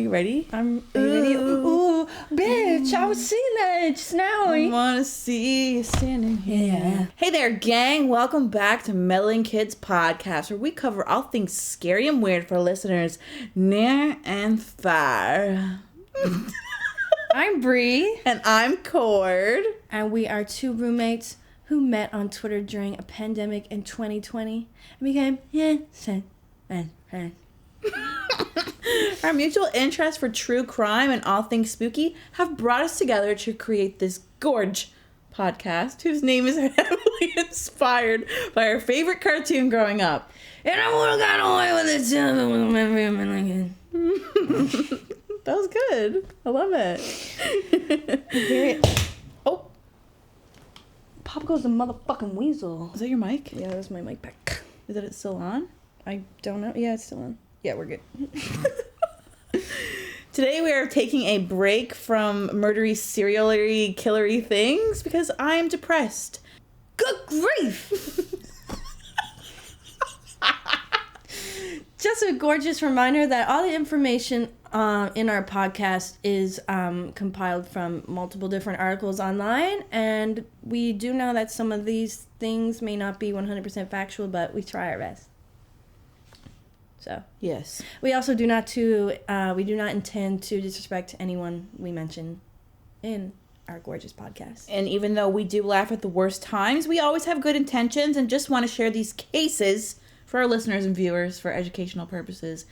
you ready? Are you ready? Ooh, bitch, I was seeing that just now. I want to see you standing here. Yeah. Hey there, gang. Welcome back to Meddling Kids Podcast, where we cover all things scary and weird for listeners near and far. I'm Bree. And I'm Cord. And we are two roommates who met on Twitter during a pandemic in 2020 and became friends. Our mutual interest for true crime and all things spooky have brought us together to create this gorge podcast whose name is heavily inspired by our favorite cartoon growing up. And I would have gotten away with it too. That was good. I love it. Oh. Pop goes the motherfucking weasel. Is that your mic? Yeah, that's my mic back. Is it still on? I don't know. Yeah, it's still on. Yeah, we're good. Today we are taking a break from murdery, serial-y, killery things because I am depressed. Good grief! Just a gorgeous reminder that all the information in our podcast is compiled from multiple different articles online, and we do know that some of these things may not be 100% factual, but we try our best. So Yes. we also do not intend to disrespect anyone we mention in our gorgeous podcast. And even though we do laugh at the worst times, we always have good intentions and just want to share these cases for our listeners and viewers for educational purposes.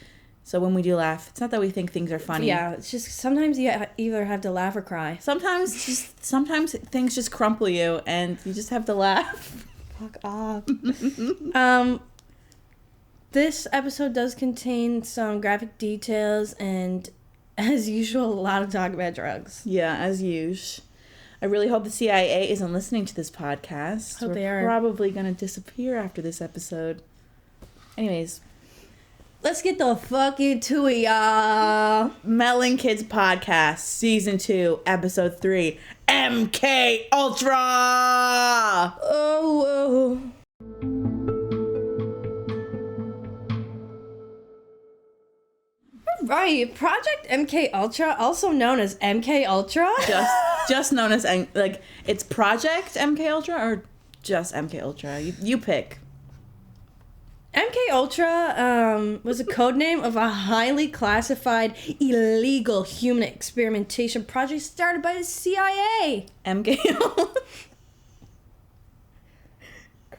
So when we do laugh, it's not that we think things are funny. Yeah, it's just sometimes you either have to laugh or cry. Sometimes things just crumple you and you just have to laugh. Fuck off. This episode does contain some graphic details and, as usual, a lot of talk about drugs. Yeah, as usual. I really hope the CIA isn't listening to this podcast. Hope they are. We're probably going to disappear after this episode. Anyways. Let's get the fuck into it, y'all. Meddling Kids Podcast, Season 2, Episode 3, MKUltra! Oh, whoa. Right, Project MKUltra, also known as MKUltra. Just known as, like, it's Project MKUltra or just MKUltra? You pick. MKUltra was a codename of a highly classified illegal human experimentation project started by the CIA.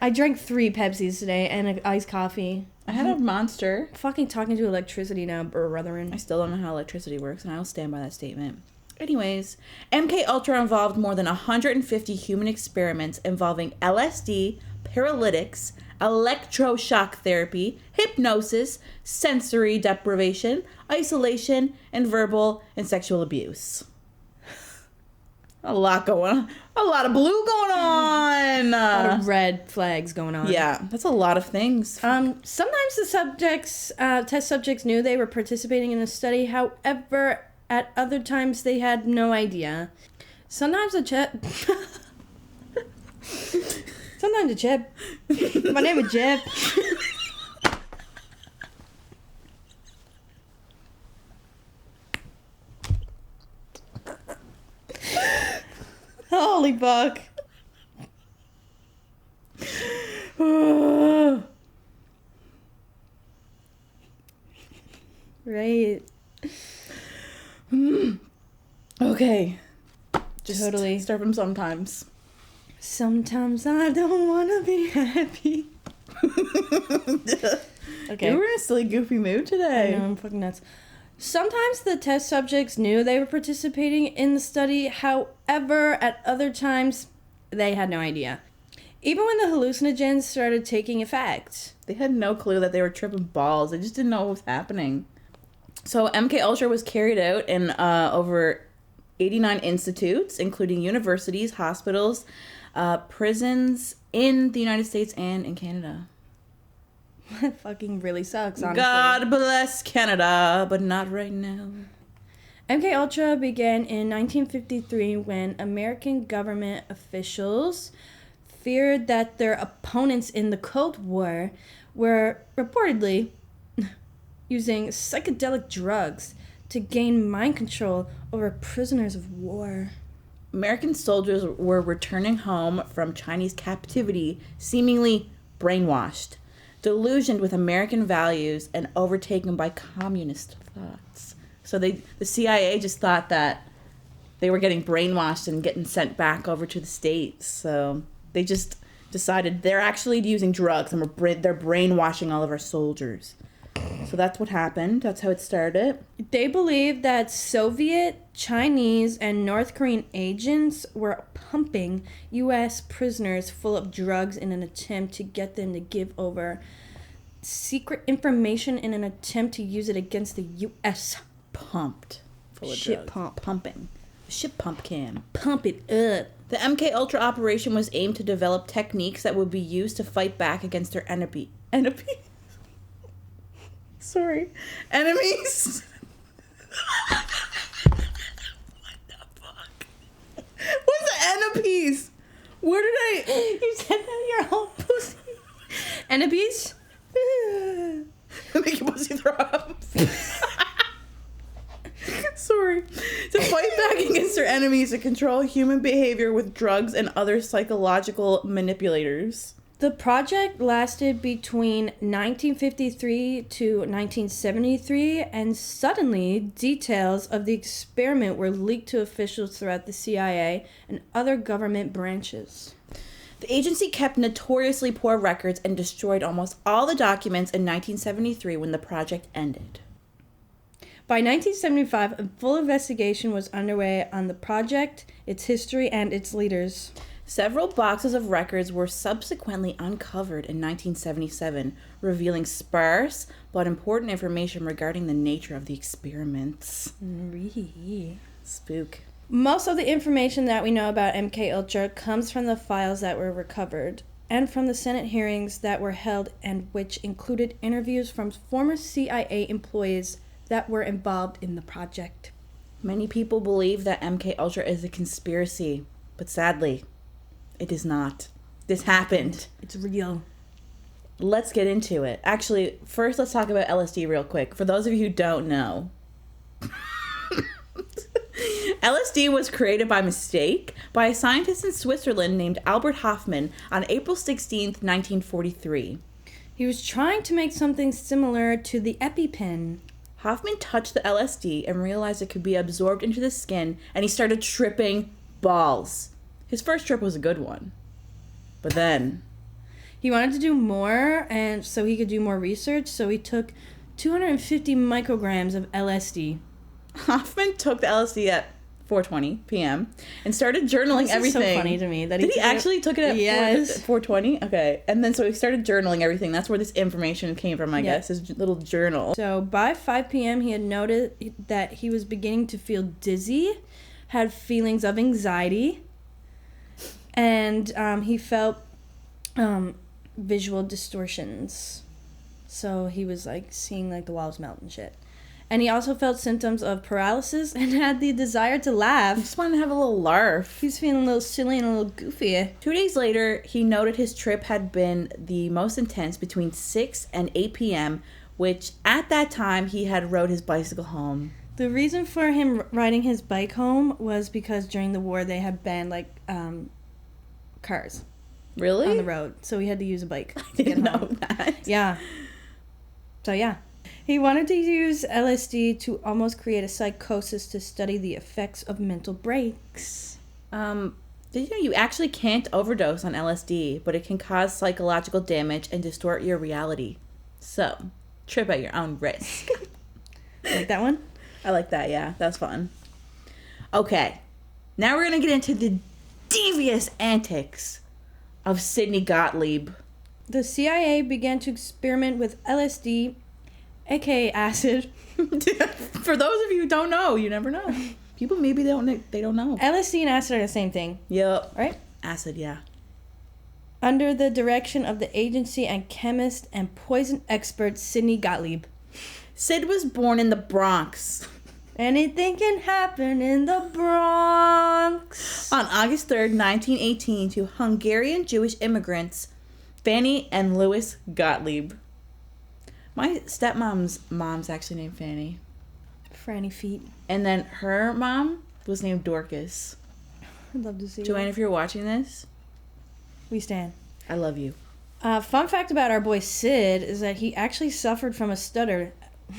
I drank 3 Pepsis today and an iced coffee. I had a Monster. Fucking talking to electricity now, brethren. I still don't know how electricity works, and I will stand by that statement. Anyways, MKUltra involved more than 150 human experiments involving LSD, paralytics, electroshock therapy, hypnosis, sensory deprivation, isolation, and verbal and sexual abuse. A lot going on. A lot of blue going on. A lot of red flags going on. Yeah, that's a lot of things. Sometimes the test subjects knew they were participating in the study. However, at other times they had no idea. Sometimes the Jeb. My name is Jeb. Holy fuck. Right. Okay. Just totally. Start from sometimes. Sometimes I don't want to be happy. Okay. You were in a silly, goofy mood today. I know, I'm fucking nuts. Sometimes the test subjects knew they were participating in the study. However, at other times, they had no idea. Even when the hallucinogens started taking effect. They had no clue that they were tripping balls. They just didn't know what was happening. So MKUltra was carried out in over 89 institutes, including universities, hospitals, prisons in the United States and in Canada. That fucking really sucks, honestly. God bless Canada, but not right now. MKUltra began in 1953 when American government officials feared that their opponents in the Cold War were reportedly using psychedelic drugs to gain mind control over prisoners of war. American soldiers were returning home from Chinese captivity, seemingly brainwashed, delusioned with American values, and overtaken by communist thoughts. So the CIA just thought that they were getting brainwashed and getting sent back over to the States. So they just decided they're actually using drugs and they're brainwashing all of our soldiers. So that's what happened. That's how it started. They believed that Soviet, Chinese, and North Korean agents were pumping U.S. prisoners full of drugs in an attempt to get them to give over secret information in an attempt to use it against the U.S. Pumped full of Shit drugs. Pumping. Ship pump cam. Pump it up. The MKUltra operation was aimed to develop techniques that would be used to fight back against their enemies. Sorry. Enemies. What the fuck? What's the enemies? Where did I... You said that your whole pussy. Enemies? Make your pussy throw up. Sorry. To fight back against their enemies and control human behavior with drugs and other psychological manipulators. The project lasted between 1953 to 1973, and suddenly details of the experiment were leaked to officials throughout the CIA and other government branches. The agency kept notoriously poor records and destroyed almost all the documents in 1973 when the project ended. By 1975, a full investigation was underway on the project, its history, and its leaders. Several boxes of records were subsequently uncovered in 1977, revealing sparse but important information regarding the nature of the experiments. Spook. Most of the information that we know about MKUltra comes from the files that were recovered and from the Senate hearings that were held, and which included interviews from former CIA employees that were involved in the project. Many people believe that MKUltra is a conspiracy, but sadly, it is not. This happened. It's real. Let's get into it. Actually, first let's talk about LSD real quick. For those of you who don't know, LSD was created by mistake by a scientist in Switzerland named Albert Hofmann on April 16th, 1943. He was trying to make something similar to the EpiPen. Hoffman touched the LSD and realized it could be absorbed into the skin, and he started tripping balls. His first trip was a good one. But then... He wanted to do more, and so he could do more research, so he took 250 micrograms of LSD. Hoffman took the LSD at 4:20 p.m. and started journaling everything. This is so funny to me. That Did he actually took it at yes. 4:20? Okay. And then so he started journaling everything. That's where this information came from, I guess, his little journal. So by 5 p.m. he had noted that he was beginning to feel dizzy, had feelings of anxiety, and he felt visual distortions. So he was like seeing like the walls melt and shit. And he also felt symptoms of paralysis and had the desire to laugh. He just wanted to have a little larf. He was feeling a little silly and a little goofy. 2 days later, he noted his trip had been the most intense between 6 and 8 p.m., which at that time he had rode his bicycle home. The reason for him riding his bike home was because during the war they had banned like cars. Really? On the road. So he had to use a bike. I didn't know that. Yeah. So yeah. He wanted to use LSD to almost create a psychosis to study the effects of mental breaks. Did you know you actually can't overdose on LSD, but it can cause psychological damage and distort your reality? So, trip at your own risk. Like that one? I like that, yeah. That's fun. Okay. Now we're going to get into the devious antics of Sidney Gottlieb. The CIA began to experiment with LSD, aka acid. For those of you who don't know, you never know. People maybe they don't know. LSD and acid are the same thing. Yep. Right? Acid, yeah. Under the direction of the agency and chemist and poison expert Sidney Gottlieb. Sid was born in the Bronx. Anything can happen in the Bronx. On August 3rd, 1918, to Hungarian Jewish immigrants Fanny and Louis Gottlieb. My stepmom's mom's actually named Fanny. Franny feet. And then her mom was named Dorcas. I'd love to see Joanne, that. if you're watching this, We stand. I love you. Fun fact about our boy Sid is that he actually suffered from a stutter,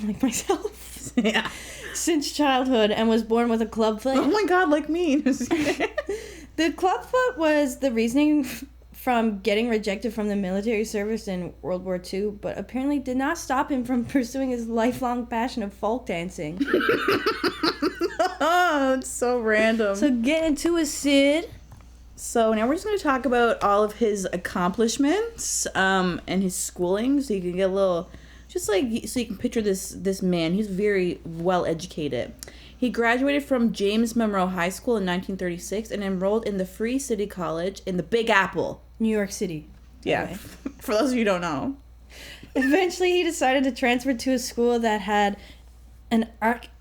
like myself, Yeah. since childhood and was born with a club foot. Oh my God, like me. The club foot was the reasoning from getting rejected from the military service in World War II, but apparently did not stop him from pursuing his lifelong passion of folk dancing. Oh, it's so random. So get into it, Sid. So now we're just going to talk about all of his accomplishments and his schooling, so you can get a little, just like, so you can picture this man. He's very well educated. He graduated from James Monroe High School in 1936 and enrolled in the Free City College in the Big Apple. New York City. Yeah, Anyway. for those of you who don't know. Eventually, he decided to transfer to a school that had an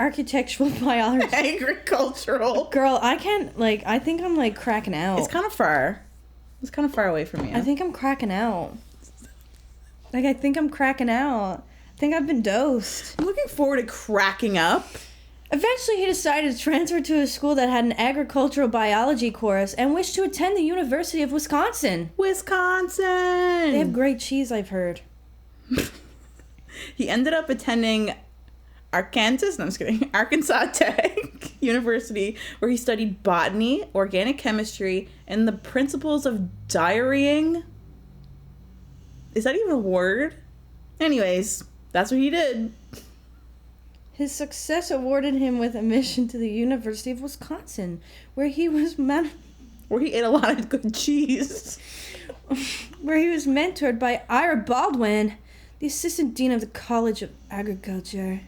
architectural biology. Agricultural. Girl, I can't, like, I think I'm, like, cracking out. It's kind of far. It's kind of far away from you. I think I'm cracking out. Like, I think I'm cracking out. I think I've been dosed. I'm looking forward to cracking up. Eventually, he decided to transfer to a school that had an agricultural biology course and wished to attend the University of Wisconsin. Wisconsin! They have great cheese, I've heard. He ended up attending Arkansas Tech University, where he studied botany, organic chemistry, and the principles of diarying. Is that even a word? Anyways, that's what he did. His success awarded him with admission to the University of Wisconsin, where he was Where he ate a lot of good cheese. mentored by Ira Baldwin, the assistant dean of the College of Agriculture.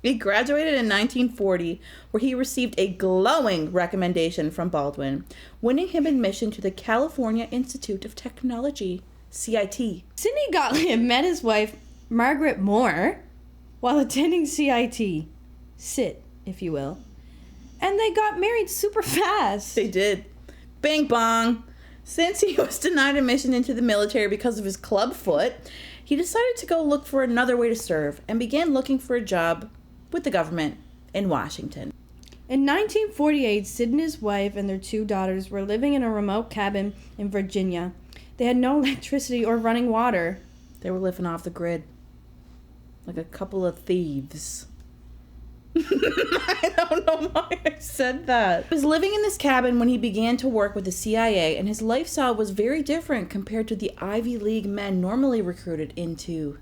He graduated in 1940, where he received a glowing recommendation from Baldwin, winning him admission to the California Institute of Technology, CIT. Sidney Gottlieb met his wife, Margaret Moore, while attending CIT. Sit, if you will. And they got married super fast. They did. Bing bong. Since he was denied admission into the military because of his club foot, he decided to go look for another way to serve and began looking for a job with the government in Washington. In 1948, Sid and his wife and their 2 daughters were living in a remote cabin in Virginia. They had no electricity or running water. They were living off the grid. Like a couple of thieves. I don't know why I said that. He was living in this cabin when he began to work with the CIA, and his lifestyle was very different compared to the Ivy League men normally recruited into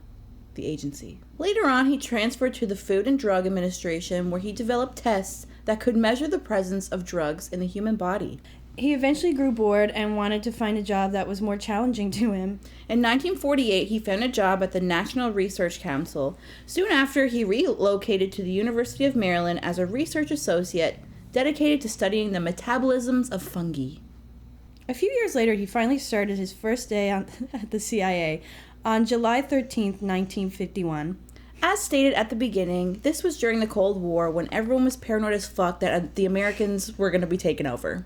the agency. Later on, he transferred to the Food and Drug Administration, where he developed tests that could measure the presence of drugs in the human body. He eventually grew bored and wanted to find a job that was more challenging to him. In 1948, he found a job at the National Research Council. Soon after, he relocated to the University of Maryland as a research associate dedicated to studying the metabolisms of fungi. A few years later, he finally started his first day at the CIA on July 13th, 1951. As stated at the beginning, this was during the Cold War when everyone was paranoid as fuck that the Americans were going to be taken over.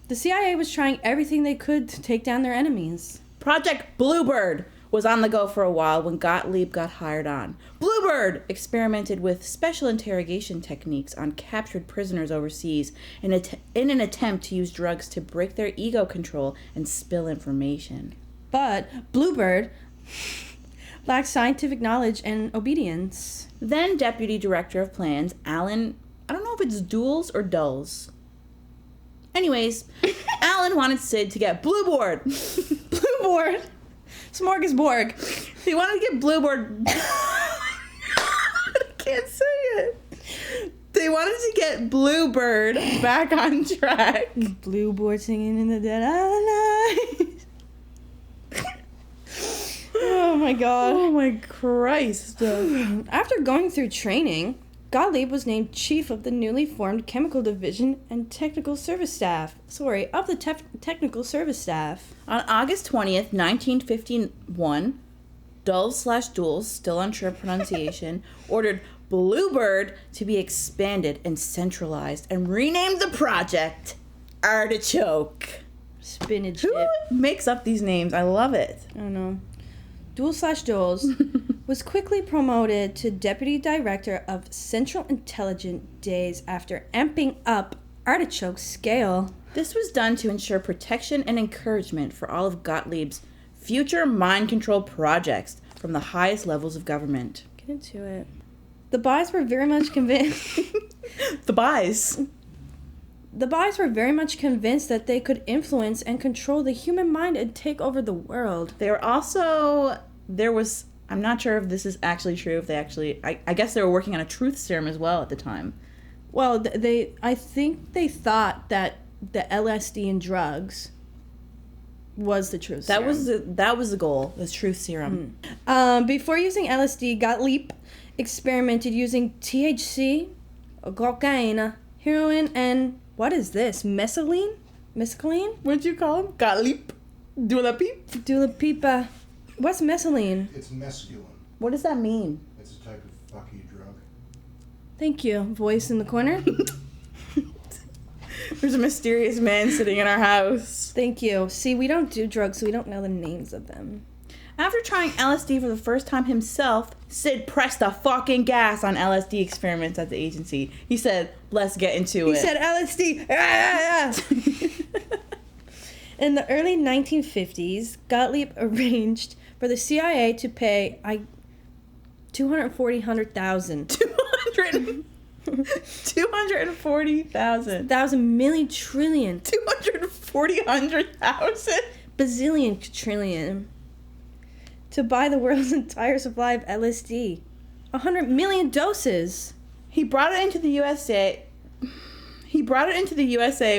The CIA was trying everything they could to take down their enemies. Project Bluebird was on the go for a while when Gottlieb got hired on. Bluebird experimented with special interrogation techniques on captured prisoners overseas in an attempt to use drugs to break their ego control and spill information. But Bluebird lacked scientific knowledge and obedience. Then Deputy Director of Plans, Alan, I don't know if it's Dulles or Dulles. Anyways, Alan wanted Sid to get Blueboard. Blueboard? Smorgasbord. He wanted to get Blueboard. I can't say it. They wanted to get Bluebird back on track. Blueboard singing in the dead of night. Oh my god. Oh my Christ. After going through training, Gottlieb was named chief of the newly formed Chemical Division and Technical Service Staff. Technical Service Staff. On August 20th, 1951, Dulles, still unsure of pronunciation, ordered Bluebird to be expanded and centralized and renamed the project Artichoke. Spinach Who dip. makes up these names? I love it. I don't know. Dual/Doles. was quickly promoted to Deputy Director of Central Intelligence days after amping up Artichoke's scale. This was done to ensure protection and encouragement for all of Gottlieb's future mind control projects from the highest levels of government. Get into it. The Buys were very much convinced... The Buys. The Buys were very much convinced that they could influence and control the human mind and take over the world. They were also... I'm not sure if this is actually true, if they actually... I guess they were working on a truth serum as well at the time. Well, I think they thought that the LSD and drugs was the truth serum. That was the goal, the truth serum. Before using LSD, Gottlieb experimented using THC, cocaine, heroin, and what is this? Mescaline? What'd you call him? Gottlieb? Dulapipa. What's mescaline? It's mescaline. What does that mean? It's a type of fucky drug. Thank you. Voice in the corner. There's a mysterious man sitting in our house. Thank you. See, we don't do drugs, so we don't know the names of them. After trying LSD for the first time himself, Sid pressed the fucking gas on LSD experiments at the agency. He said, let's get into it. He said LSD. In the early 1950s, Gottlieb arranged for the CIA to pay $240,000. 240,000. 240,000. Bazillion trillion. To buy the world's entire supply of LSD. 100 million doses. He brought it into the USA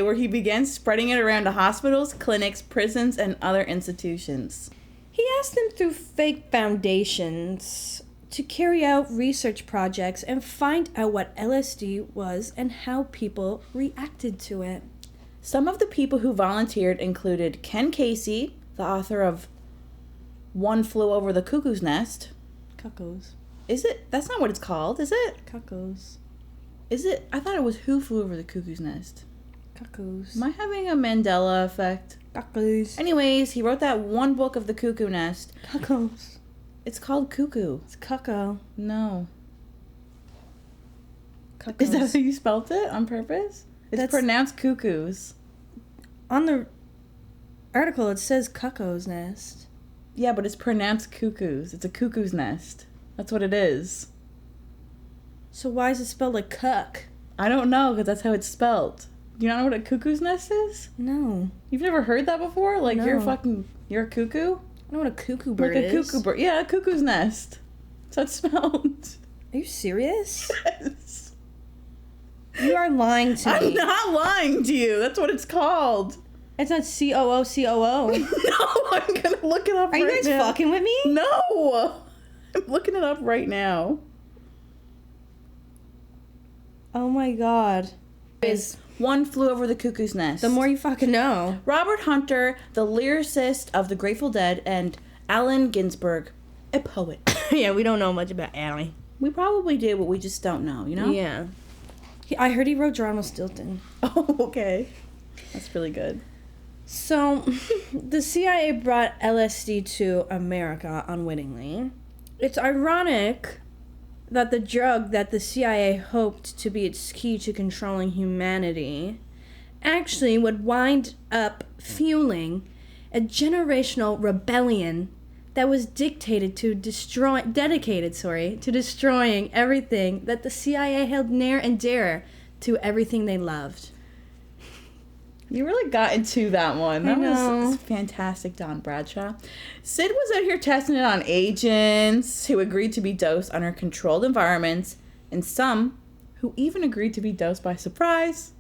where he began spreading it around to hospitals, clinics, prisons, and other institutions. He asked them through fake foundations to carry out research projects and find out what LSD was and how people reacted to it. Some of the people who volunteered included Ken Casey, the author of One Flew Over the Cuckoo's Nest. Cuckoos. Is it? That's not what it's called, is it? Cuckoos. Is it? I thought it was Who Flew Over the Cuckoo's Nest. Cuckoos. Am I having a Mandela effect? Cuckoos. Anyways, he wrote that one book of the Cuckoo Nest. Cuckoos. It's called Cuckoo. It's cuckoo. No. Cuckoos. Is that how you spelt it on purpose? It's pronounced cuckoos. On the article, it says cuckoo's nest. Yeah, but it's pronounced cuckoos. It's a cuckoo's nest. That's what it is. So why is it spelled like cuck? I don't know, because that's how it's spelled. Do you not know what a cuckoo's nest is? No. You've never heard that before? Like, No. you're a cuckoo? I know what a cuckoo bird is. Like a cuckoo bird. Yeah, a cuckoo's nest. That's how it's spelled. Are you serious? Yes. You are lying to me. I'm not lying to you. That's what it's called. It's not COOCOO. No, I'm going to look it up Are you guys fucking with me? No. I'm looking it up right now. Oh my god. Is One Flew Over the Cuckoo's Nest. The more you fucking know. Robert Hunter, the lyricist of the Grateful Dead, and Allen Ginsberg, a poet. Yeah, we don't know much about Allie. We probably do, but we just don't know, you know? Yeah. I heard he wrote Geronimo Stilton. Oh, okay. That's really good. So, the CIA brought LSD to America unwittingly. It's ironic that the drug that the CIA hoped to be its key to controlling humanity actually would wind up fueling a generational rebellion that was dedicated to destroying everything that the CIA held near and dear to everything they loved. You really got into that one. That I know. was fantastic, Don Bradshaw. Sid was out here testing it on agents who agreed to be dosed under controlled environments, and some who even agreed to be dosed by surprise.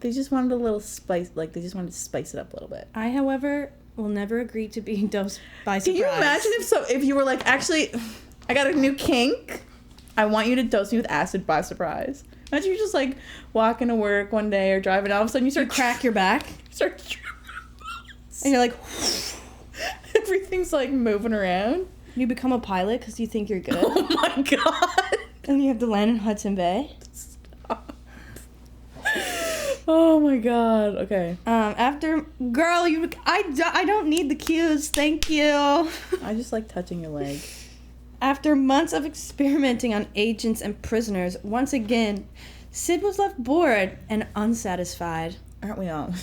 They just wanted a little spice, they just wanted to spice it up a little bit. I, however, will never agree to being dosed by surprise. Can you imagine if you were like, actually, I got a new kink. I want you to dose me with acid by surprise. Imagine you're just like walking to work one day or driving, all of a sudden you crack your back. And you're like, everything's like moving around. You become a pilot because you think you're good. Oh my god. And you have to land in Hudson Bay. Stop. Oh my god. Okay. After, girl, I don't need the cues. Thank you. I just like touching your leg. After months of experimenting on agents and prisoners, once again, Sid was left bored and unsatisfied. Aren't we all?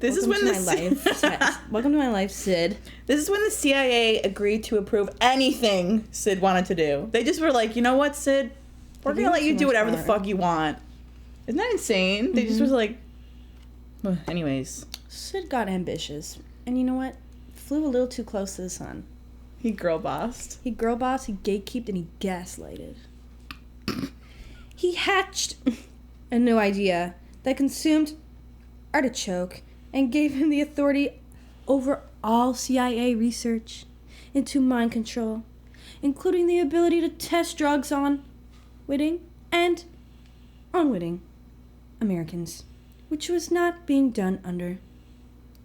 Welcome to my life, Sid. This is when the CIA agreed to approve anything Sid wanted to do. They just were like, you know what, Sid? We're going to let you do whatever the fuck you want. Isn't that insane? They just was like... Anyways. Sid got ambitious. And you know what? Flew a little too close to the sun. He girl bossed. He gatekeeped, and he gaslighted. He hatched a new idea that consumed Artichoke and gave him the authority over all CIA research into mind control, including the ability to test drugs on witting and unwitting Americans, which was not being done under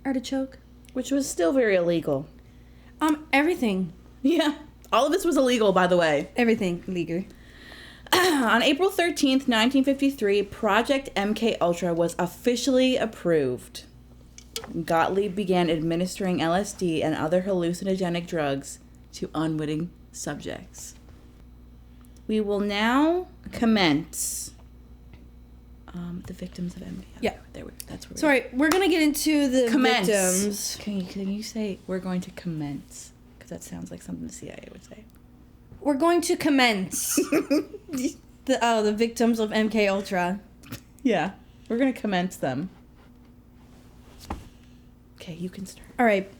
Artichoke. Which was still very illegal. Everything. Yeah. All of this was illegal, by the way. Everything legal. On April 13th, 1953, Project MKUltra was officially approved. Gottlieb began administering LSD and other hallucinogenic drugs to unwitting subjects. We will now commence the victims of MK. Yeah. That's where Sorry, we're going to get into the commence. victims. Can you say we're going to commence? Because that sounds like something the CIA would say. We're going to commence the victims of MKUltra. Yeah, we're going to commence them. Okay, you can start. All right.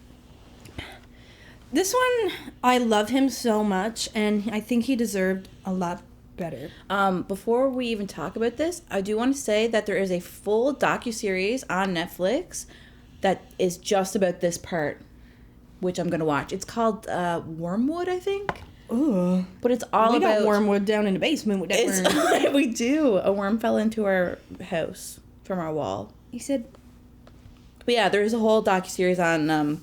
This one, I love him so much, and I think he deserved a lot better. Before we even talk about this, I do want to say that there is a full docuseries on Netflix that is just about this part, which I'm going to watch. It's called Wormwood, I think. Ooh. But it's all we about... got wormwood down in the basement with that worm. We do. A worm fell into our house from our wall. He said... But yeah, there's a whole docuseries on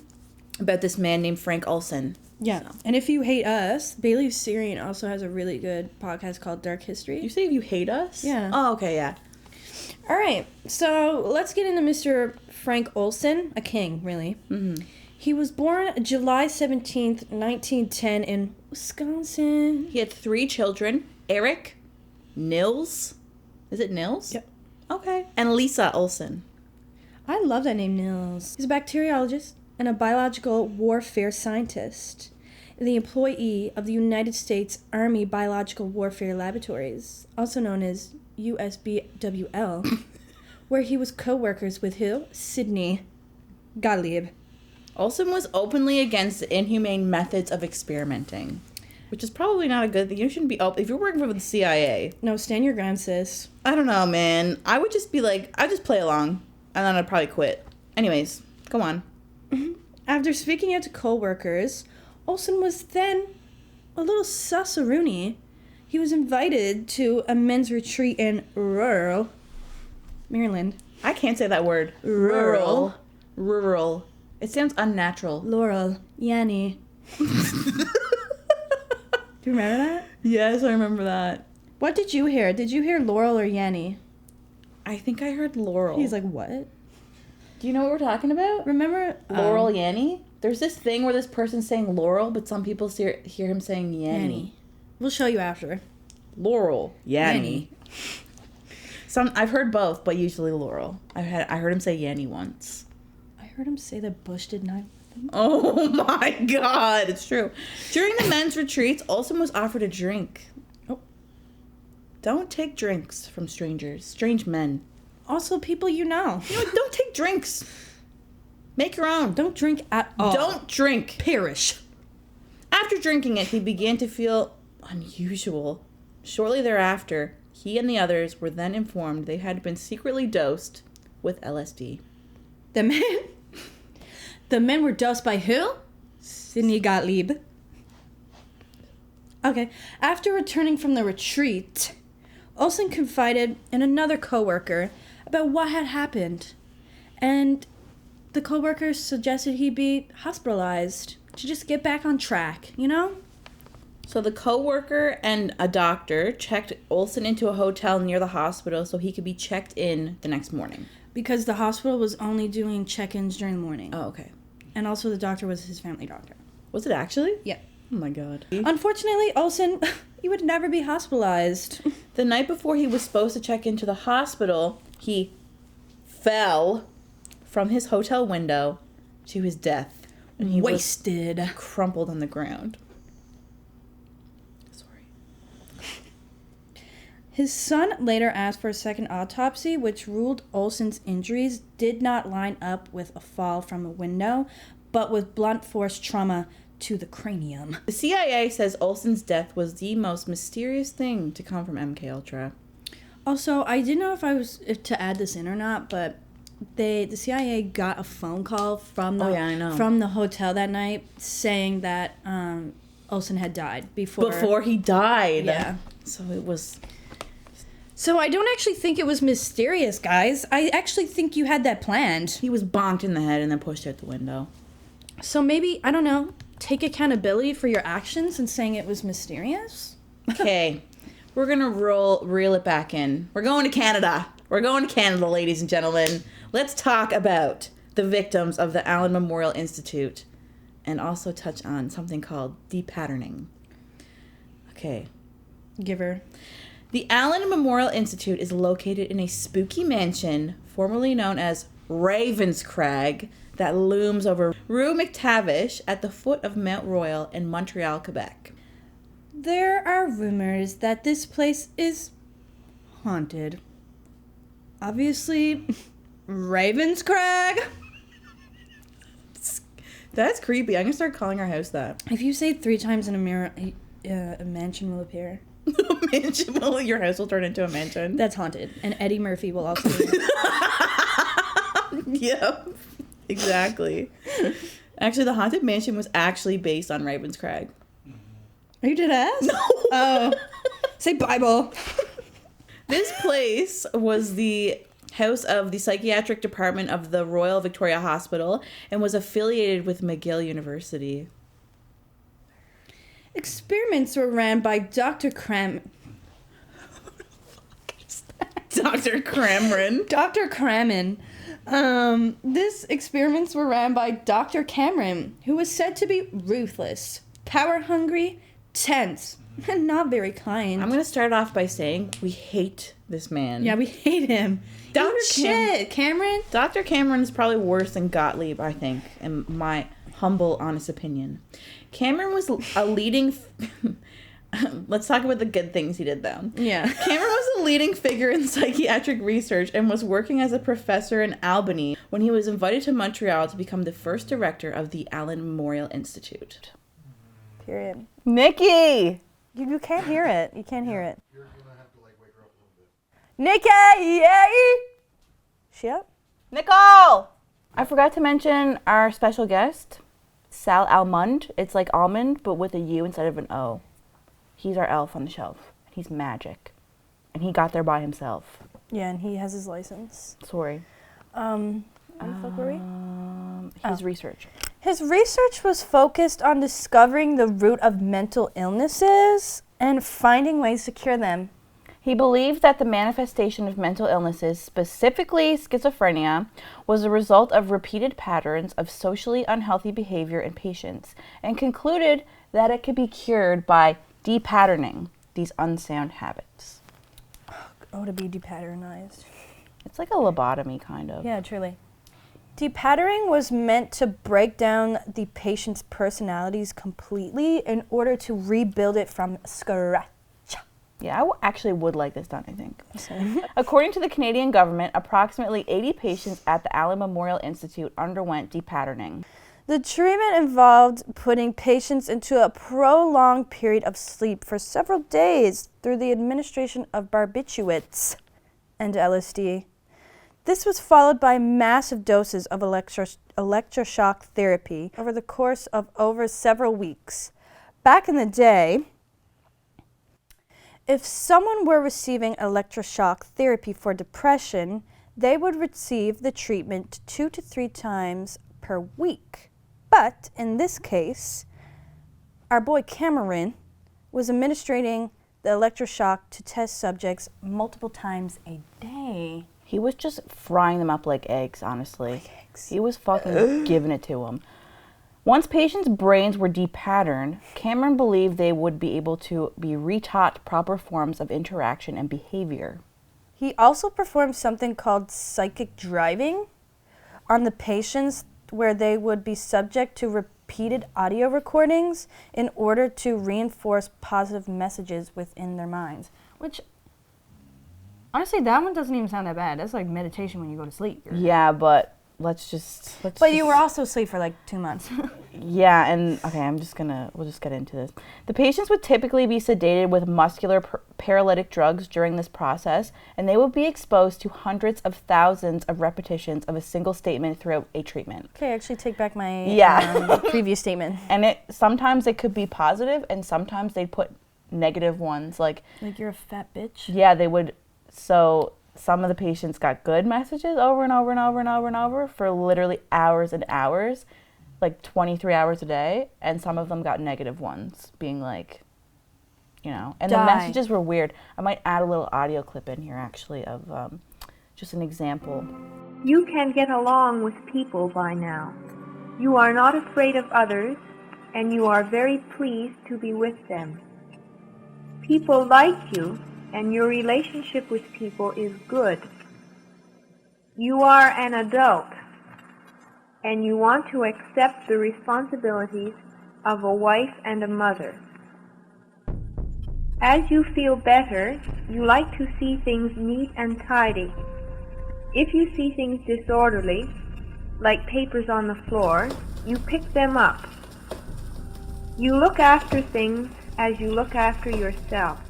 about this man named Frank Olson. Yeah. So. And if you hate us, Bailey Syrian also has a really good podcast called Dark History. You say if you hate us? Yeah. Oh, okay, yeah. All right. So let's get into Mr. Frank Olson, a king, really. Mm-hmm. He was born July 17th, 1910 in Wisconsin. He had 3 children, Eric, Nils. Is it Nils? Yep. Okay. And Lisa Olson. I love that name, Nils. He's a bacteriologist and a biological warfare scientist, the employee of the United States Army Biological Warfare Laboratories, also known as USBWL, where he was co-workers with who? Sidney Gottlieb. Olson was openly against the inhumane methods of experimenting, which is probably not a good thing. You shouldn't be open. If you're working for the CIA. No, stand your ground, sis. I don't know, man. I would just be like, I'd just play along, and then I'd probably quit. Anyways, go on. After speaking out to co-workers, Olson was then a little sus-a-rooney. He was invited to a men's retreat in rural Maryland. I can't say that word. Rural. It sounds unnatural. Laurel. Yanni. Do you remember that? Yes, I remember that. What did you hear? Did you hear Laurel or Yanni? I think I heard Laurel. He's like, what? Do you know what we're talking about? Remember? Laurel Yanni? There's this thing where this person's saying Laurel, but some people hear him saying Yanni. We'll show you after. Laurel. Yanni. I've heard both, but usually Laurel. I heard him say Yanni once. I heard him say that Bush did not. Oh my God, it's true. During the men's retreats, Olson was offered a drink. Oh. Don't take drinks from strangers. Strange men. Also, people you know. You know what? Don't take drinks. Make your own. Don't drink at all. Don't drink. Perish. After drinking it, he began to feel unusual. Shortly thereafter, he and the others were then informed they had been secretly dosed with LSD. The men were dosed by who? Sidney Gottlieb. Okay. After returning from the retreat, Olson confided in another coworker about what had happened, and the coworker suggested he be hospitalized to just get back on track, you know? So the co-worker and a doctor checked Olson into a hotel near the hospital so he could be checked in the next morning. Because the hospital was only doing check-ins during the morning. Oh, okay. And also the doctor was his family doctor. Was it actually? Yeah. Oh my god. Unfortunately, Olson, he would never be hospitalized. The night before he was supposed to check into the hospital, he fell from his hotel window to his death. And he Wasted. was crumpled on the ground. His son later asked for a second autopsy, which ruled Olson's injuries did not line up with a fall from a window, but with blunt force trauma to the cranium. The CIA says Olson's death was the most mysterious thing to come from MKUltra. Also, I didn't know if to add this in or not, but the CIA got a phone call from the hotel that night saying that Olson had died before he died. Yeah. So it was. So I don't actually think it was mysterious, guys. I actually think you had that planned. He was bonked in the head and then pushed out the window. So maybe, I don't know, take accountability for your actions and saying it was mysterious? Okay. We're going to reel it back in. We're going to Canada. We're going to Canada, ladies and gentlemen. Let's talk about the victims of the Allen Memorial Institute and also touch on something called depatterning. Okay. Giver. The Allen Memorial Institute is located in a spooky mansion, formerly known as Ravenscrag, that looms over Rue McTavish at the foot of Mount Royal in Montreal, Quebec. There are rumors that this place is haunted. Obviously, Ravenscrag. That's creepy. I'm going to start calling our house that. If you say 3 times in a mirror, a mansion will appear. Your house will turn into a mansion. That's haunted. And Eddie Murphy will also be there. Yep. Exactly. Actually, the Haunted Mansion was actually based on Ravenscrag. Are you dead ass? No. Oh. Say Bible. This place was the house of the psychiatric department of the Royal Victoria Hospital and was affiliated with McGill University. Experiments were ran by Dr. Dr. Cameron. Dr. Cameron. These experiments were ran by Dr. Cameron, who was said to be ruthless, power-hungry, tense, and not very kind. I'm going to start off by saying we hate this man. Yeah, we hate him. Cameron? Dr. Cameron is probably worse than Gottlieb, I think, in my humble, honest opinion. Cameron was a leading... Let's talk about the good things he did, though. Yeah. Cameron was a leading figure in psychiatric research and was working as a professor in Albany when he was invited to Montreal to become the first director of the Allen Memorial Institute. Period. Nikki! You can't hear it. You can't hear it. You're gonna have to wake her up a little bit. Nikki! Yay! She up? Nicole! I forgot to mention our special guest, Sal Almond. It's like almond, but with a U instead of an O. He's our elf on the shelf. He's magic. And he got there by himself. Yeah, and he has his license. Sorry. Where the fuck were we? His research. His research was focused on discovering the root of mental illnesses and finding ways to cure them. He believed that the manifestation of mental illnesses, specifically schizophrenia, was a result of repeated patterns of socially unhealthy behavior in patients, and concluded that it could be cured by depatterning these unsound habits. Oh, to be depatternized. It's like a lobotomy, kind of. Yeah, truly. Depattering was meant to break down the patient's personalities completely in order to rebuild it from scratch. Yeah, I actually would like this done, I think. According to the Canadian government, approximately 80 patients at the Allen Memorial Institute underwent depatterning. The treatment involved putting patients into a prolonged period of sleep for several days through the administration of barbiturates and LSD. This was followed by massive doses of electroshock therapy over the course of over several weeks. Back in the day, if someone were receiving electroshock therapy for depression, they would receive the treatment 2 to 3 times per week. But in this case, our boy Cameron was administering the electroshock to test subjects multiple times a day. He was just frying them up like eggs, honestly. Like eggs. He was fucking giving it to them. Once patients' brains were depatterned, Cameron believed they would be able to be retaught proper forms of interaction and behavior. He also performed something called psychic driving on the patients, where they would be subject to repeated audio recordings in order to reinforce positive messages within their minds. Which, honestly, that one doesn't even sound that bad. That's like meditation when you go to sleep. Yeah, but But you were also asleep for like 2 months. Yeah, and okay, we'll just get into this. The patients would typically be sedated with muscular paralytic drugs during this process, and they would be exposed to hundreds of thousands of repetitions of a single statement throughout a treatment. Okay, I actually take back my previous statement. And sometimes it could be positive, and sometimes they'd put negative ones, like you're a fat bitch. Yeah, they would. So some of the patients got good messages over and over and over and over and over for literally hours and hours, like 23 hours a day, and some of them got negative ones, being like, and the messages were weird. I might add a little audio clip in here, actually, of just an example. You can get along with people by now. You are not afraid of others, and you are very pleased to be with them. People like you, and your relationship with people is good. You are an adult, and you want to accept the responsibilities of a wife and a mother. As you feel better, you like to see things neat and tidy. If you see things disorderly, like papers on the floor, you pick them up. You look after things as you look after yourself.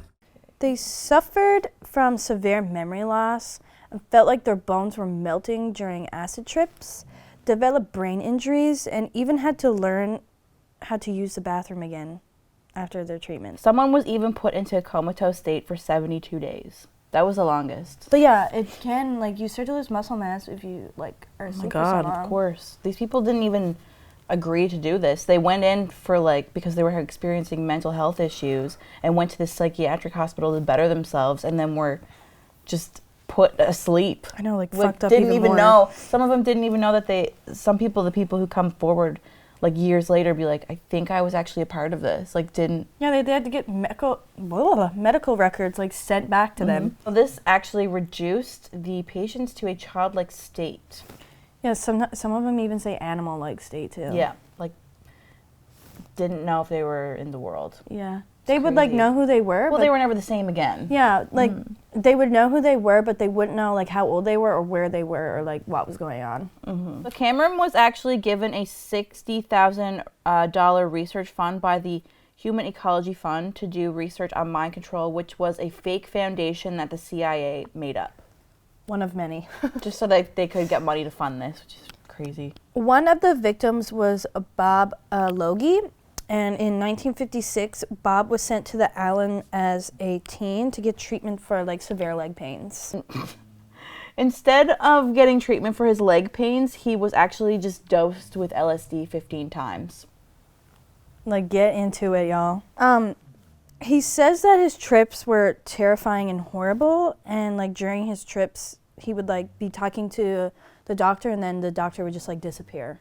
They suffered from severe memory loss and felt like their bones were melting during acid trips, developed brain injuries, and even had to learn how to use the bathroom again after their treatment. Someone was even put into a comatose state for 72 days. That was the longest. But yeah, it can, you start to lose muscle mass if you, are asleep for so long. Of course. These people didn't even agree to do this. They went in for, because they were experiencing mental health issues and went to this psychiatric hospital to better themselves, and then were just put asleep. I know, fucked up didn't even more. know. Some of them didn't even know that the people who come forward, years later, be like, I think I was actually a part of this. Didn't. Yeah, they had to get medical records, sent back to them. Well, this actually reduced the patients to a childlike state. Yeah, some of them even say animal-like state, too. Yeah, didn't know if they were in the world. Yeah. They would, know who they were. Well, they were never the same again. Yeah, they would know who they were, but they wouldn't know, how old they were or where they were or, what was going on. Mm-hmm. So Cameron was actually given a $60,000 research fund by the Human Ecology Fund to do research on mind control, which was a fake foundation that the CIA made up. One of many. Just so that they could get money to fund this, which is crazy. One of the victims was Bob Logie, and in 1956, Bob was sent to the island as a teen to get treatment for severe leg pains. Instead of getting treatment for his leg pains, he was actually just dosed with LSD 15 times. Get into it, y'all. He says that his trips were terrifying and horrible, and during his trips, he would be talking to the doctor, and then the doctor would just disappear,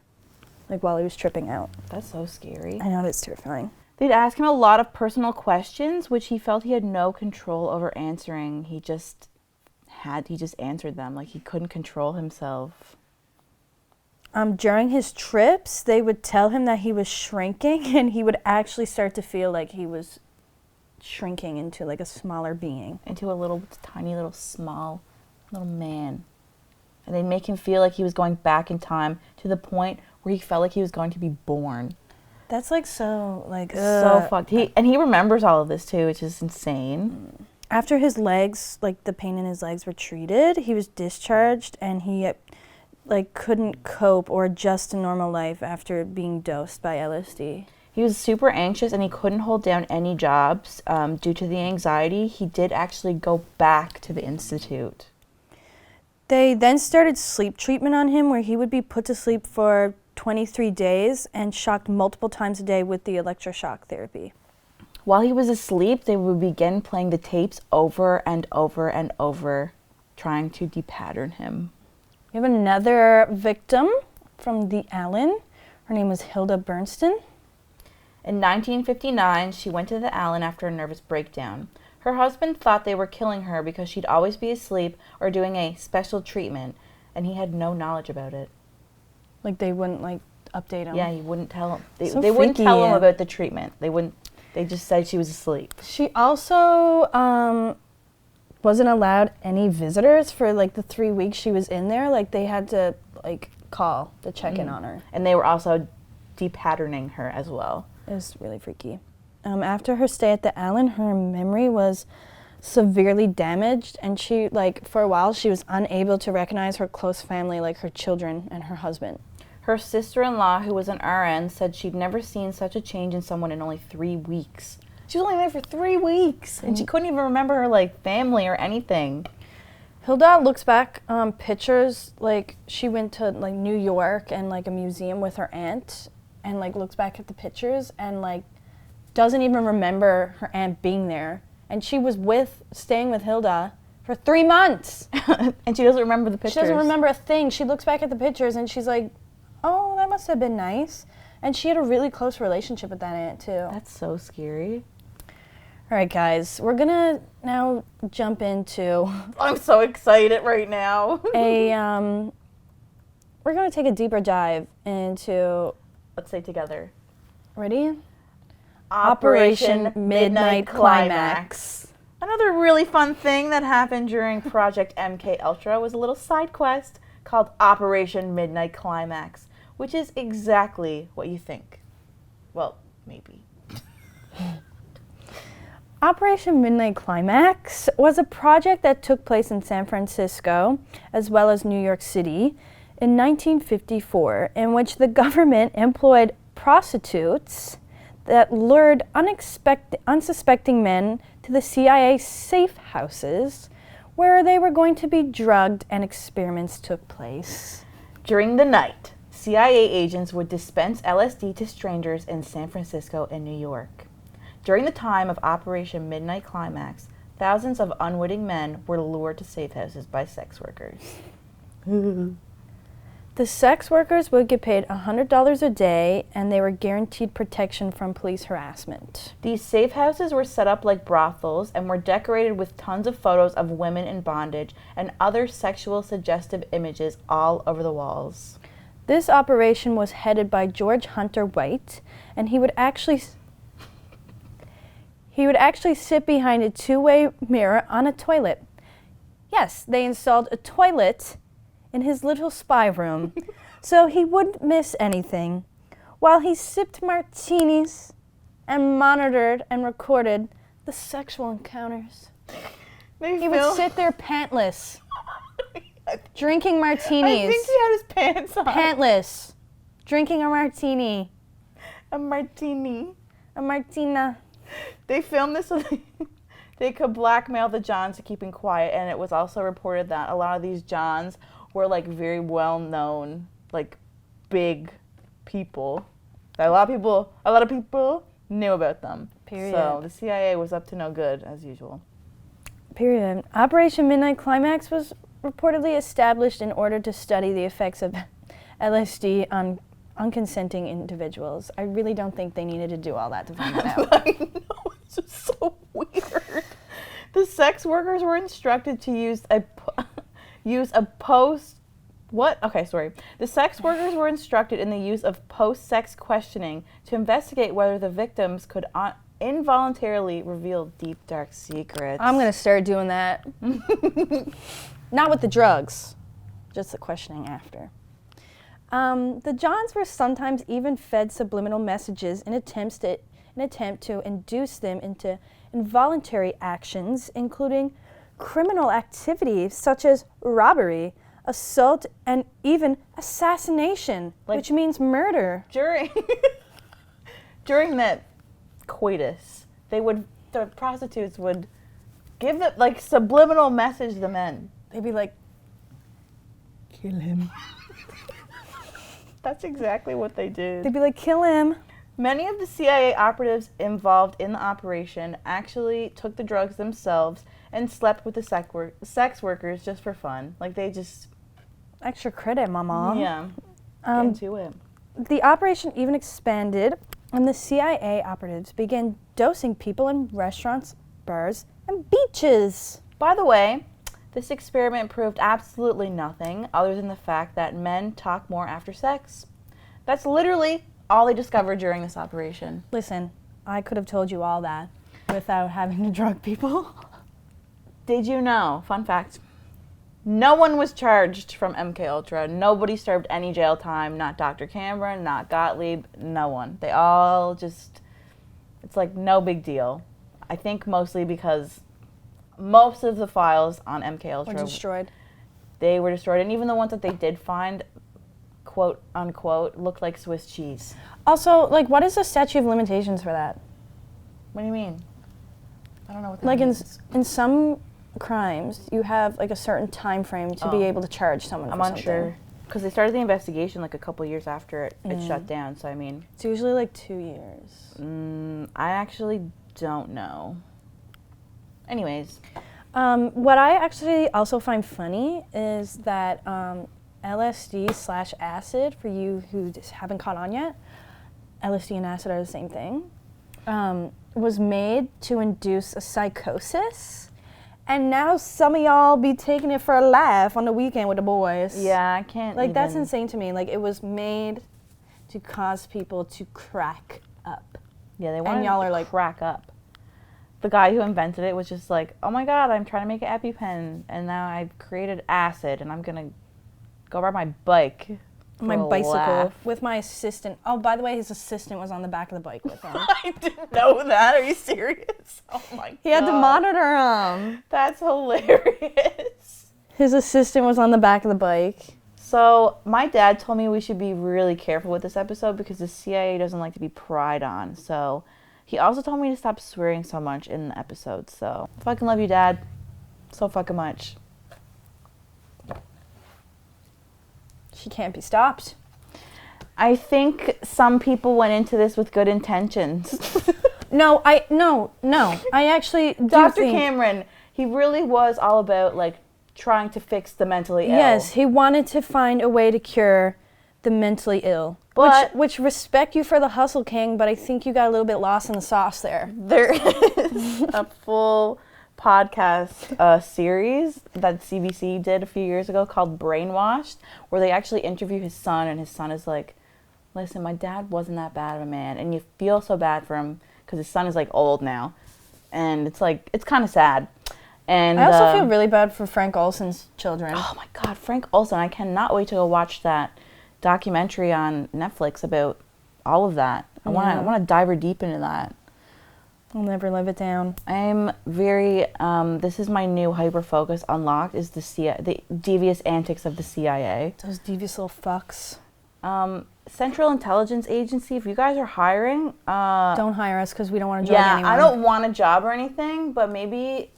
while he was tripping out. That's so scary. I know, that's terrifying. They'd ask him a lot of personal questions, which he felt he had no control over answering. He just answered them, he couldn't control himself. During his trips, they would tell him that he was shrinking, and he would actually start to feel like he was shrinking into a smaller being. Into a little tiny little small little man. And they'd make him feel like he was going back in time to the point where he felt like he was going to be born. That's so so fucked. He remembers all of this too, which is insane. After his legs, the pain in his legs were treated, he was discharged, and he couldn't cope or adjust to normal life after being dosed by LSD. He was super anxious, and he couldn't hold down any jobs due to the anxiety. He did actually go back to the institute. They then started sleep treatment on him, where he would be put to sleep for 23 days and shocked multiple times a day with the electroshock therapy. While he was asleep, they would begin playing the tapes over and over and over, trying to depattern him. We have another victim from the Allen. Her name was Hilda Bernstein. In 1959, she went to the Allen after a nervous breakdown. Her husband thought they were killing her because she'd always be asleep or doing a special treatment, and he had no knowledge about it. Like they wouldn't like update him. Yeah, he wouldn't tell him. They So wouldn't freaky. tell him about the treatment. They just said she was asleep. She also wasn't allowed any visitors for like the 3 weeks she was in there. Like they had to like call to check in on her. And they were also depatterning her as well. It was really freaky. After her stay at the Allen, her memory was severely damaged, and she, like, for a while, she was unable to recognize her close family, like her children and her husband. Her sister-in-law, who was an RN, said she'd never seen such a change in someone in only 3 weeks. She was only there for 3 weeks, and she couldn't even remember her, like, family or anything. Hilda looks back on pictures, like, she went to, like, New York and, like, a museum with her aunt, and, like, looks back at the pictures and, like, doesn't even remember her aunt being there. And she was staying with Hilda for 3 months. And she doesn't remember the pictures. She doesn't remember a thing. She looks back at the pictures and she's like, oh, that must have been nice. And she had a really close relationship with that aunt, too. That's so scary. All right, guys, we're going to now jump into I'm so excited right now. we're going to take a deeper dive into, Let's say together. ready? Operation Midnight Climax. Another really fun thing that happened during Project MKUltra was a little side quest called Operation Midnight Climax, which is exactly what you think. Well, maybe. Operation Midnight Climax was a project that took place in San Francisco as well as New York City in 1954, in which the government employed prostitutes that lured unsuspecting men to the CIA safe houses where they were going to be drugged and experiments took place. During the night, CIA agents would dispense LSD to strangers in San Francisco and New York. During the time of Operation Midnight Climax, thousands of unwitting men were lured to safe houses by sex workers. The sex workers would get paid $100 a day, and they were guaranteed protection from police harassment. These safe houses were set up like brothels and were decorated with tons of photos of women in bondage and other sexual suggestive images all over the walls. This operation was headed by George Hunter White, and he would actually sit behind a two-way mirror on a toilet. Yes, they installed a toilet in his little spy room, so he wouldn't miss anything, while he sipped martinis and monitored and recorded the sexual encounters. He would sit there pantless, drinking martinis. I think he had his pants on. Pantless, drinking a martini. A martini. A martina. They filmed this so they could blackmail the Johns to keeping quiet, and it was also reported that a lot of these Johns were like very well known, like big people. That a lot of people knew about them. Period. So the CIA was up to no good as usual. Period. Operation Midnight Climax was reportedly established in order to study the effects of LSD on unconsenting individuals. I really don't think they needed to do all that to find that out. I know, it's just so weird. The sex workers were instructed to use a The sex workers were instructed in the use of post-sex questioning to investigate whether the victims could involuntarily reveal deep, dark secrets. I'm going to start doing that. Not with the drugs, just the questioning after. The Johns were sometimes even fed subliminal messages in an attempt to induce them into involuntary actions, including criminal activities such as robbery, assault, and even assassination, which means murder. During that coitus, the prostitutes would give the like subliminal message to the men. They'd be like, kill him. That's exactly what they did. They'd be like, kill him. Many of the CIA operatives involved in the operation actually took the drugs themselves and slept with the sex workers just for fun. Like, they just... Extra credit, mama. Yeah. Get into it. The operation even expanded, and the CIA operatives began dosing people in restaurants, bars, and beaches. By the way, this experiment proved absolutely nothing other than the fact that men talk more after sex. That's literally all they discovered during this operation. Listen, I could have told you all that without having to drug people. Did you know, fun fact, no one was charged from MKUltra. Nobody served any jail time, not Dr. Cameron, not Gottlieb, no one. They all just, it's like no big deal. I think mostly because most of the files on MKUltra Were destroyed. They were destroyed, and even the ones that they did find, quote unquote, looked like Swiss cheese. Also, like, what is the statute of limitations for that? What do you mean? I don't know what that Like, means. in some crimes, you have, like, a certain time frame to be able to charge someone I'm for something. unsure. Because they started the investigation like a couple years after it shut down, so I mean... It's usually, like, 2 years. I actually don't know. Anyways. What I actually also find funny is that LSD/acid, for you who just haven't caught on yet, LSD and acid are the same thing, was made to induce a psychosis. And now some of y'all be taking it for a laugh on the weekend with the boys. Yeah, I can't Like, that's insane to me. Like, it was made to cause people to crack up. Yeah, they wanted y'all to are like- crack up. The guy who invented it was just like, oh my god, I'm trying to make an EpiPen, and now I've created acid, and I'm going to go ride my bike. My for a bicycle laugh. with my assistant. Oh, by the way, his assistant was on the back of the bike with him. I didn't know that. Are you serious? Oh my god. He had to monitor him. That's hilarious. His assistant was on the back of the bike. So, my dad told me we should be really careful with this episode because the CIA doesn't like to be pried on. So, he also told me to stop swearing so much in the episode. So, fucking love you, Dad. So fucking much. She can't be stopped. I think some people went into this with good intentions. No. I actually do Dr. think, Cameron, he really was all about, like, trying to fix the mentally ill. yes, he wanted to find a way to cure the mentally ill. But- which respect you for the hustle, King, but I think you got a little bit lost in the sauce there. There is a full podcast series that CBC did a few years ago called Brainwashed, where they actually interview his son, and his son is like, listen, my dad wasn't that bad of a man, and you feel so bad for him because his son is like old now, and it's like, it's kind of sad. And I also feel really bad for Frank Olson's children. oh my god, Frank Olson, I cannot wait to go watch that documentary on Netflix about all of that. I want to dive deep into that. I'll never live it down. I'm very, this is my new hyper-focus unlocked, is the devious antics of the CIA. Those devious little fucks. Central Intelligence Agency, if you guys are hiring... Don't hire us because we don't want to join yeah, anyone. I don't want a job or anything, but maybe...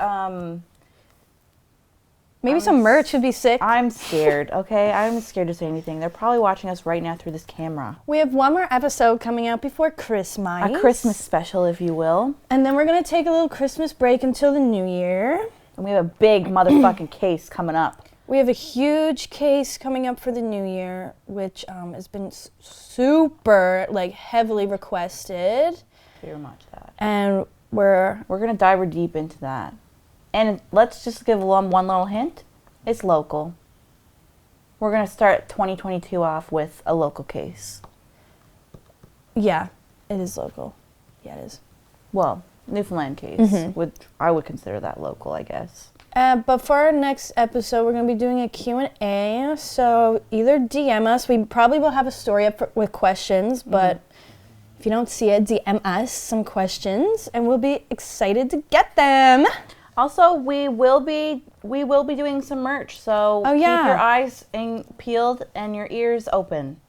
Maybe some merch would be sick. I'm scared, okay? I'm scared to say anything. They're probably watching us right now through this camera. We have one more episode coming out before Christmas. A Christmas special, if you will. And then we're going to take a little Christmas break until the new year. And we have a big motherfucking case coming up. We have a huge case coming up for the new year, which has been super, like, heavily requested. Very much that. And we're going to dive deep into that. And let's just give one little hint. It's local. We're going to start 2022 off with a local case. yeah, it is local. Yeah, it is. Well, Newfoundland case. I would consider that local, I guess. But for our next episode, we're going to be doing a Q&A. So either DM us. We probably will have a story up with questions, but if you don't see it, DM us some questions, and we'll be excited to get them. Also, we will be doing some merch, so keep your eyes peeled and your ears open.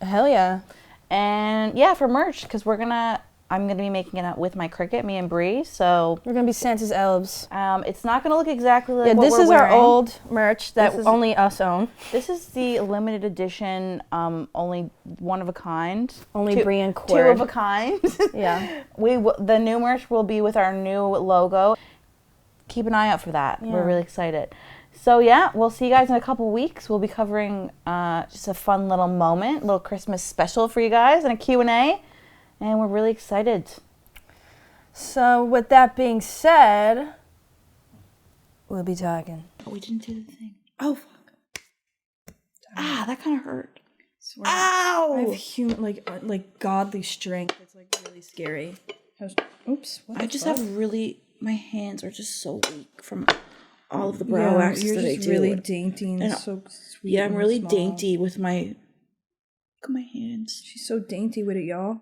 Hell yeah. And yeah, for merch, because I I'm going to be making it with my Cricut, me and Bree. So We're going to be Santa's elves. it's not going to look exactly like Yeah, what this we're is wearing. our old merch that This is- only us own. This is the limited edition, only one of a kind. Only Bree and Two Cord. of a kind. Yeah. The new merch will be with our new logo. Keep an eye out for that. Yeah. We're really excited. So yeah, we'll see you guys in a couple weeks. We'll be covering just a fun little moment, little Christmas special for you guys, and a Q&A, and we're really excited. So with that being said, we'll be talking. Oh, we didn't do the thing. Oh, fuck. That kind of hurt. I have Ow! human like godly strength. It's like really scary. Oops. I just have my hands are just so weak from all of the brow waxes you're that I just do. really dainty and And- so sweet. Yeah, I'm and really small. dainty with my. Look at my hands. She's so dainty with it, y'all.